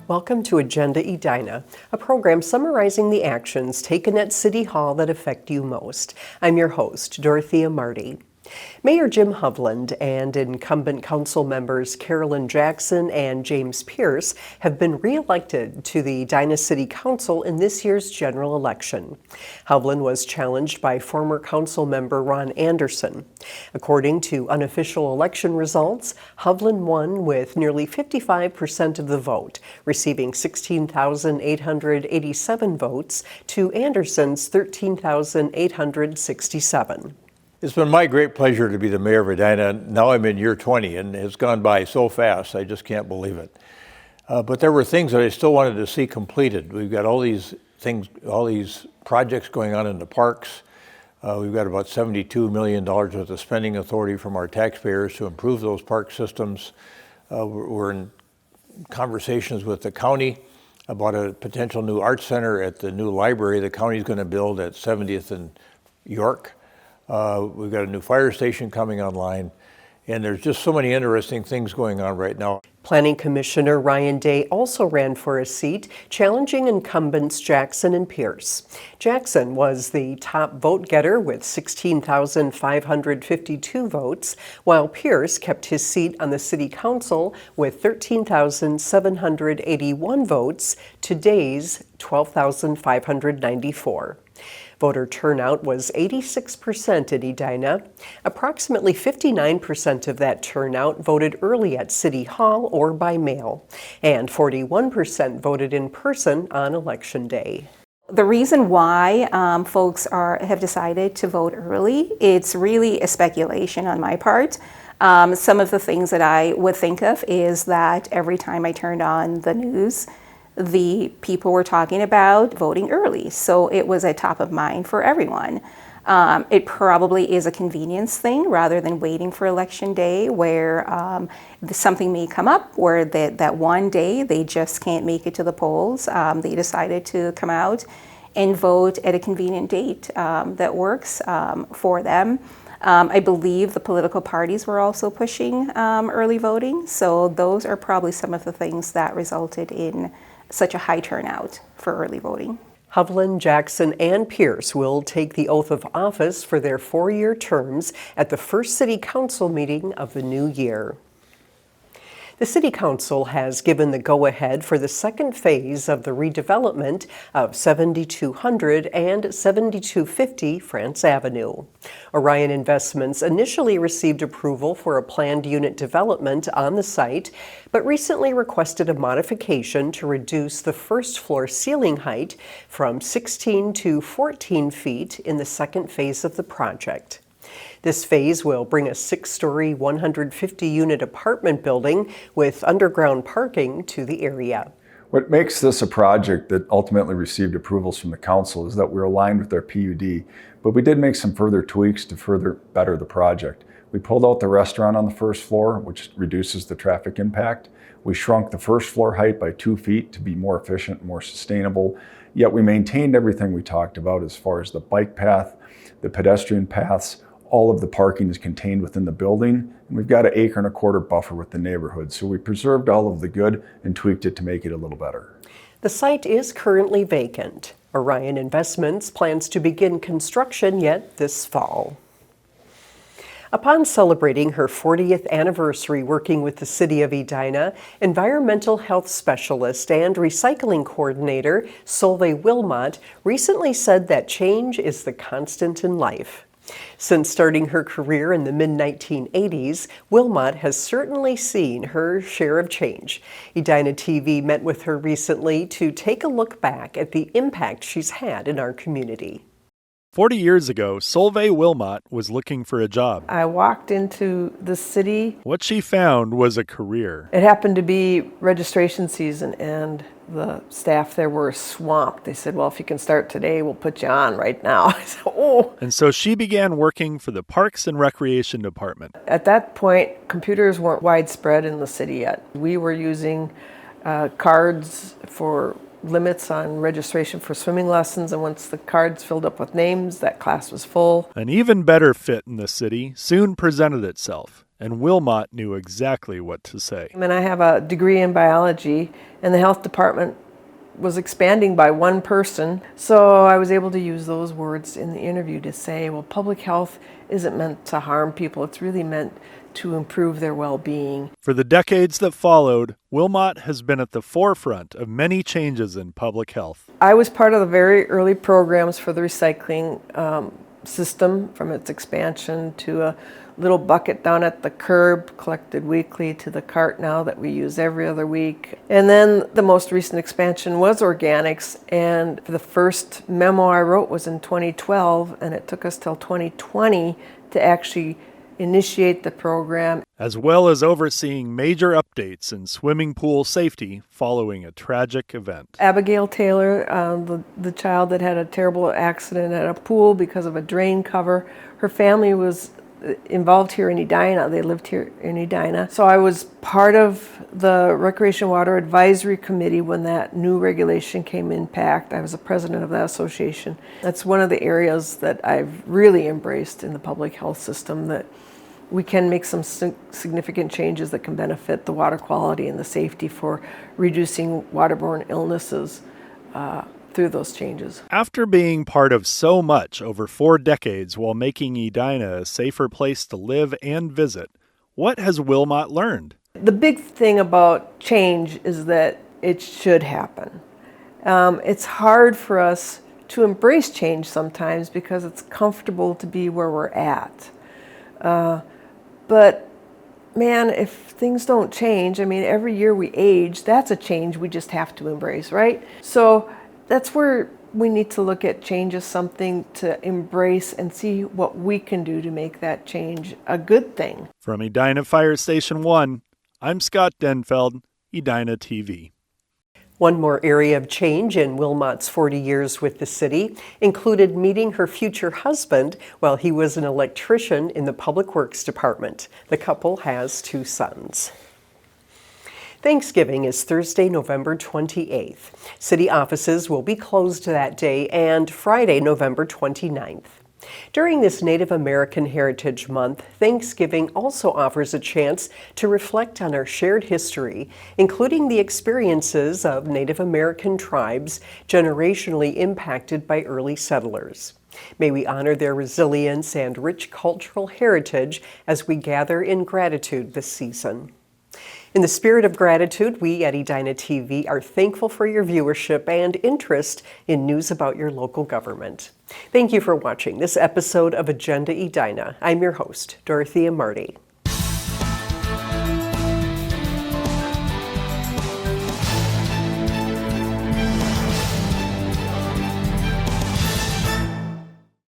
Welcome to Agenda Edina, a program summarizing the actions taken at City Hall that affect you most. I'm your host, Dorothea Marty. Mayor Jim Hovland and incumbent council members Carolyn Jackson and James Pierce have been re-elected to the Edina City Council in this year's general election. Hovland was challenged by former council member Ron Anderson. According to unofficial election results, Hovland won with nearly 55% of the vote, receiving 16,887 votes to Anderson's 13,867. It's been my great pleasure to be the mayor of Edina. Now I'm in year 20, and it's gone by so fast, I just can't believe it. But there were things that I still wanted to see completed. We've got all these things, all these projects going on in the parks. We've got about $72 million worth of spending authority from our taxpayers to improve those park systems. We're in conversations with the county about a potential new art center at the new library the county's going to build at 70th and York. We've got a new fire station coming online, and there's just so many interesting things going on right now. Planning Commissioner Ryan Day also ran for a seat, challenging incumbents Jackson and Pierce. Jackson was the top vote getter with 16,552 votes, while Pierce kept his seat on the City Council with 13,781 votes to Day's 12,594. Voter turnout was 86% in Edina. Approximately 59% of that turnout voted early at City Hall or by mail, and 41% voted in person on Election Day. The reason why folks have decided to vote early, it's really a speculation on my part. Some of the things that I would think of is that every time I turned on the news, the people were talking about voting early, so it was a top of mind for everyone. It probably is a convenience thing rather than waiting for Election Day, where something may come up where that one day they just can't make it to the polls. They decided to come out and vote at a convenient date that works for them. I believe the political parties were also pushing early voting, so those are probably some of the things that resulted in such a high turnout for early voting. Hovland, Jackson, and Pierce will take the oath of office for their 4-year terms at the first City Council meeting of the new year. The City Council has given the go-ahead for the second phase of the redevelopment of 7200 and 7250 France Avenue. Orion Investments initially received approval for a planned unit development on the site, but recently requested a modification to reduce the first floor ceiling height from 16 to 14 feet in the second phase of the project. This phase will bring a 6-story, 150-unit apartment building with underground parking to the area. What makes this a project that ultimately received approvals from the council is that we're aligned with our PUD, but we did make some further tweaks to further better the project. We pulled out the restaurant on the first floor, which reduces the traffic impact. We shrunk the first floor height by 2 feet to be more efficient and more sustainable, yet we maintained everything we talked about as far as the bike path, the pedestrian paths. All of the parking is contained within the building, and we've got an 1.25 acre buffer with the neighborhood. So we preserved all of the good and tweaked it to make it a little better. The site is currently vacant. Orion Investments plans to begin construction yet this fall. Upon celebrating her 40th anniversary working with the City of Edina, environmental health specialist and recycling coordinator Solveig Wilmot recently said that change is the constant in life. Since starting her career in the mid-1980s, Wilmot has certainly seen her share of change. Edina TV met with her recently to take a look back at the impact she's had in our community. 40 years ago, Solveig Wilmot was looking for a job. I walked into the city. What she found was a career. It happened to be registration season, and the staff there were swamped. They said, well, if you can start today, we'll put you on right now. I said, oh. And so she began working for the Parks and Recreation Department. At that point, computers weren't widespread in the city yet. We were using cards for limits on registration for swimming lessons, and once the cards filled up with names, that class was full. An even better fit in the city soon presented itself. and Wilmot knew exactly what to say. And I have a degree in biology, and the health department was expanding by one person. So I was able to use those words in the interview to say, well, public health isn't meant to harm people. It's really meant to improve their well-being. For the decades that followed, Wilmot has been at the forefront of many changes in public health. I was part of the very early programs for the recycling system, from its expansion to a little bucket down at the curb collected weekly to the cart now that we use every other week. And then the most recent expansion was organics, and the first memo I wrote was in 2012, and it took us till 2020 to actually initiate the program. As well as overseeing major updates in swimming pool safety following a tragic event. Abigail Taylor, the child that had a terrible accident at a pool because of a drain cover, her family was involved here in Edina. They lived here in Edina. So I was part of the Recreation Water Advisory Committee when that new regulation came in PACT. I was the president of that association. That's one of the areas that I've really embraced in the public health system, that we can make some significant changes that can benefit the water quality and the safety for reducing waterborne illnesses through those changes. After being part of so much over 4 decades while making Edina a safer place to live and visit, what has Wilmot learned? The big thing about change is that it should happen. It's hard for us to embrace change sometimes because it's comfortable to be where we're at. But man, if things don't change, I mean, every year we age, that's a change we just have to embrace, right? So that's where we need to look at change as something to embrace and see what we can do to make that change a good thing. From Edina Fire Station 1, I'm Scott Denfeld, Edina TV. One more area of change in Wilmot's 40 years with the city included meeting her future husband while he was an electrician in the Public Works Department. The couple has 2 sons. Thanksgiving is Thursday, November 28th. City offices will be closed that day, and Friday, November 29th. During this Native American Heritage Month, Thanksgiving also offers a chance to reflect on our shared history, including the experiences of Native American tribes generationally impacted by early settlers. May we honor their resilience and rich cultural heritage as we gather in gratitude this season. In the spirit of gratitude, we at Edina TV are thankful for your viewership and interest in news about your local government. Thank you for watching this episode of Agenda Edina. I'm your host, Dorothea Marty.